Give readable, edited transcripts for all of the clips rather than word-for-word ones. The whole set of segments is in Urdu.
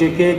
JK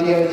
DIG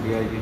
DIG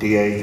DIG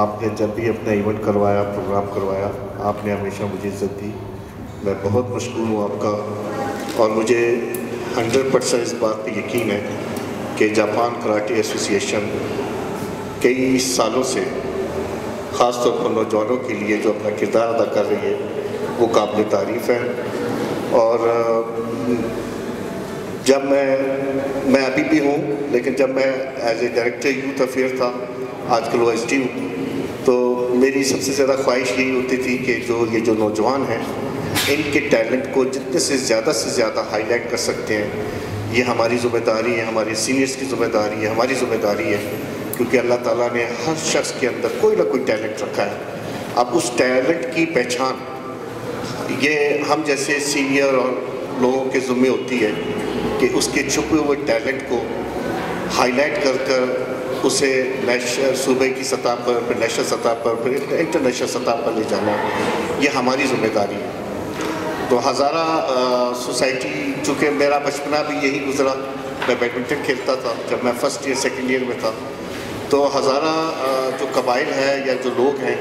آپ نے جب بھی اپنا ایونٹ کروایا، پروگرام کروایا، آپ نے ہمیشہ مجھے عزت دی. میں بہت مشکور ہوں آپ کا، اور مجھے 100% اس بات پہ یقین ہے کہ جاپان کراٹے ایسوسی ایشن کئی سالوں سے خاص طور پر نوجوانوں کے لیے جو اپنا کردار ادا کر رہی ہے وہ قابل تعریف ہے. اور جب میں ابھی بھی ہوں، لیکن جب میں as a director youth affair تھا، آج کل OSD ہوں، تو میری سب سے زیادہ خواہش یہی ہوتی تھی کہ جو نوجوان ہیں ان کے ٹیلنٹ کو جتنے سے زیادہ ہائی لائٹ کر سکتے ہیں. یہ ہماری ذمہ داری ہے، ہمارے سینئرز کی ذمہ داری ہے، ہماری ذمہ داری ہے، کیونکہ اللہ تعالیٰ نے ہر شخص کے اندر کوئی نہ کوئی ٹیلنٹ رکھا ہے. اب اس ٹیلنٹ کی پہچان یہ ہم جیسے سینئر اور لوگوں کے ذمہ ہوتی ہے کہ اس کے چھپے ہوئے ٹیلنٹ کو ہائی لائٹ کر اسے صوبے کی سطح پر، پھر نیشنل سطح پر، پھر انٹرنیشنل سطح پر لے جانا، یہ ہماری ذمہ داری ہے. تو ہزارہ سوسائٹی، چونکہ میرا بچپنا بھی یہی گزرا، میں بیڈمنٹن کھیلتا تھا جب میں فرسٹ ایئر سیکنڈ ایئر میں تھا، تو ہزارہ جو قبائل ہے یا جو لوگ ہیں،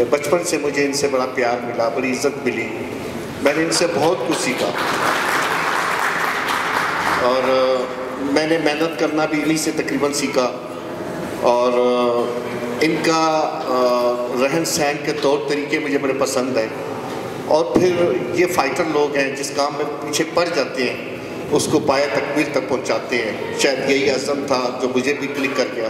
بچپن سے مجھے ان سے بڑا پیار ملا، بڑی عزت ملی. میں نے ان سے بہت کچھ سیکھا، اور میں نے محنت کرنا بھی انہی سے تقریباً سیکھا. اور ان کا رہن سہن کے طور طریقے مجھے بڑے پسند ہیں. اور پھر یہ فائٹر لوگ ہیں، جس کام میں پیچھے پڑ جاتے ہیں اس کو پایہ تکمیل تک پہنچاتے ہیں. شاید یہی عزم تھا جو مجھے بھی کلک کر گیا.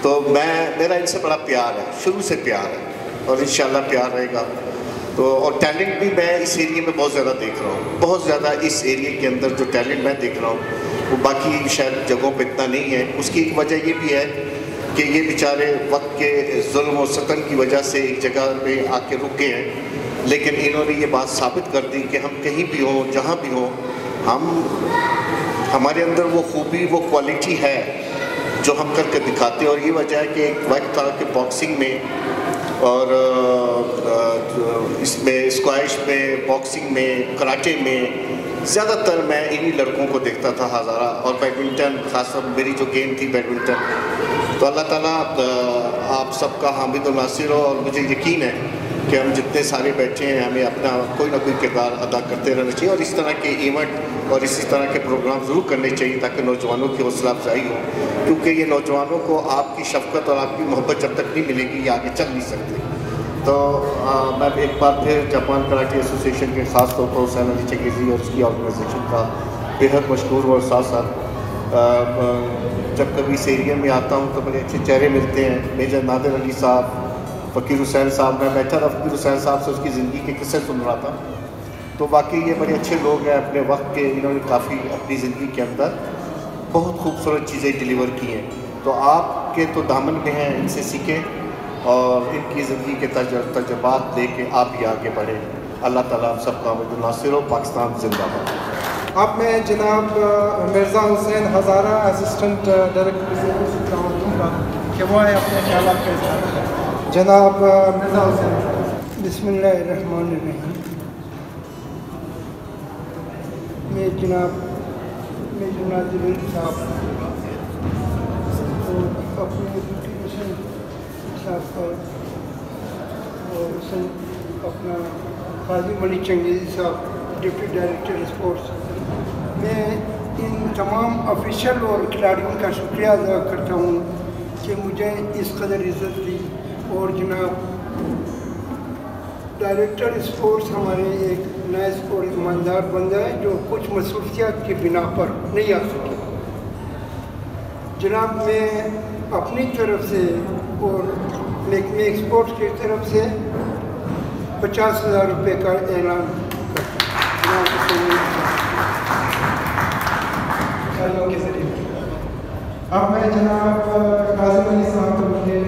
تو میرا ان سے بڑا پیار ہے، شروع سے پیار ہے، اور انشاءاللہ پیار رہے گا. تو اور ٹیلنٹ بھی میں اس ایریے میں بہت زیادہ دیکھ رہا ہوں، بہت زیادہ اس ایریے کے اندر جو ٹیلنٹ میں دیکھ رہا ہوں وہ باقی شاید جگہوں پہ اتنا نہیں ہے. اس کی ایک وجہ یہ بھی ہے کہ یہ بیچارے وقت کے ظلم و ستم کی وجہ سے ایک جگہ پہ آ کے رک گئے ہیں، لیکن انہوں نے یہ بات ثابت کر دی کہ ہم کہیں بھی ہوں، جہاں بھی ہوں، ہمارے اندر وہ خوبی، وہ کوالٹی ہے جو ہم کر کے دکھاتے ہیں. اور یہ وجہ ہے کہ ایک وقت تھا کہ باکسنگ میں اور اس میں اسکواش میں، باکسنگ میں، کراٹے میں زیادہ تر میں انہی لڑکوں کو دیکھتا تھا ہزارہ. اور بیڈمنٹن، خاص طور میری جو گیم تھی بیڈمنٹن. تو اللہ تعالیٰ آپ سب کا حامد و ناصر ہو، اور مجھے یقین ہے کہ ہم جتنے سارے بیٹھے ہیں ہمیں اپنا کوئی نہ کوئی کردار ادا کرتے رہنا چاہیے، اور اس طرح کے ایونٹ اور اسی طرح کے پروگرام ضرور کرنے چاہیے تاکہ نوجوانوں کی حوصلہ افزائی ہو. کیونکہ یہ نوجوانوں کو آپ کی شفقت اور آپ کی محبت جب تک نہیں ملے گی یہ آگے چل نہیں سکتے. تو میں ایک بار پھر جاپان کراٹے ایسوسی ایشن کے خاص طور پر حسین علی چنگیزی اور اس کی آرگنائزیشن کا بےحد مشکور ہوں. اور ساتھ ساتھ جب کبھی اس ایریا میں آتا ہوں تو بڑے اچھے چہرے ملتے ہیں. میجر نادر علی صاحب، فقیر حسین صاحب، میں بیٹھا تھا فقیر حسین صاحب سے اس کی زندگی کے قصے سن رہا تھا. تو واقعی یہ بڑے اچھے لوگ ہیں اپنے وقت کے، انہوں نے کافی اپنی زندگی کے اندر بہت خوبصورت چیزیں ڈیلیور کی ہیں. تو آپ کے تو دامن میں ہیں، ان سے سیکھیں اور ان کی زندگی کے تجربات لے کے آپ بھی آگے بڑھیں. اللہ تعالیٰ ہم سب کا حامد ناصر ہو. پاکستان زندہ باد. اب میں جناب مرزا حسین ہزارہ اسسٹنٹ ڈائریکٹر سے دعوت دوں گا کہ وہ اپنے خیالات کا اظہار کریں. جناب مرزا حسین. بسم اللہ الرحمن الرحیم. میں جناب ناظر صاحب اور اپنے ڈپٹی حسین صاحب پر اور اپنا قاضی علی چنگیزی صاحب ڈپٹی ڈائریکٹر اسپورٹس، میں ان تمام آفیشل اور کھلاڑیوں کا شکریہ ادا کرتا ہوں کہ مجھے اس قدر عزت دی. اور جناب ڈائریکٹر اسپورٹس ہمارے ایک نائس اور ایماندار بندہ ہے جو کچھ مصروفیات کی بنا پر نہیں آ سکے. جناب میں اپنی طرف سے اور محکمہ ایکسپورٹ کی طرف سے 50,000 روپے کا اعلان کرتا ہوں. اب میں جناب قاسم علی صاحب کے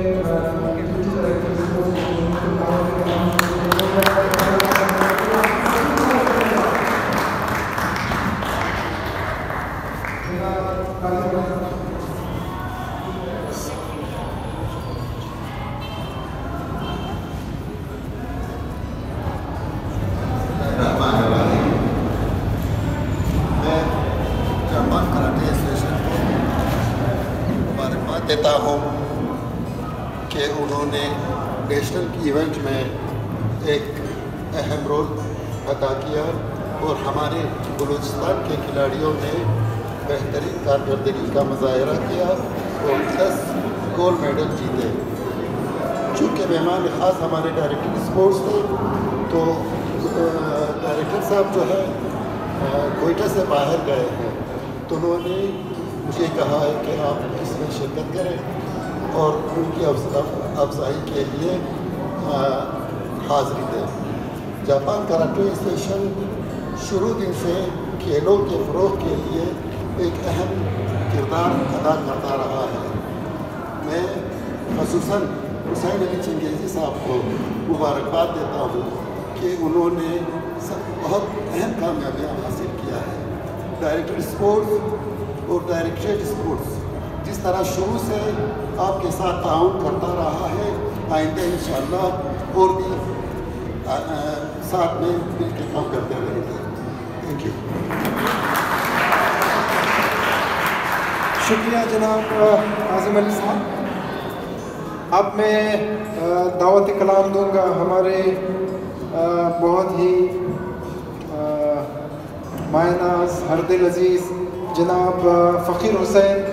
دیتا ہوں کہ انہوں نے نیشنل ایونٹ میں ایک اہم رول ادا کیا اور ہمارے بلوچستان کے کھلاڑیوں نے بہترین کارکردگی کا مظاہرہ کیا اور 10 گولڈ میڈل جیتے۔ چونکہ مہمان خاص ہمارے ڈائریکٹر اسپورٹس تھے تو ڈائریکٹر صاحب جو ہے کوئٹہ سے باہر گئے ہیں، تو انہوں نے مجھے کہا ہے کہ آپ اس میں شرکت کریں اور ان کی افزائی کے لیے حاضری دیں۔ جاپان کراٹے ایسوسیشن شروع دن سے کھیلوں کے فروغ کے لیے ایک اہم کردار ادا کرتا رہا ہے۔ میں خصوصاً حسین علی چنگیزی صاحب کو مبارکباد دیتا ہوں کہ انہوں نے بہت اہم کامیابیاں حاصل کیا ہے۔ ڈائریکٹر اسپورٹس اور ڈائریکٹریٹ اسپورٹس جس طرح شروع سے آپ کے ساتھ تعاون کرتا رہا ہے، آئندہ انشاءاللہ اور بھی ساتھ میں مل کے کام کرتے رہیں گے۔ Thank you. شکریہ جناب اعظم علی صاحب۔ اب میں دعوت کلام دوں گا ہمارے بہت ہی مائع ناز ہر دل عزیز جناب فقیر حسین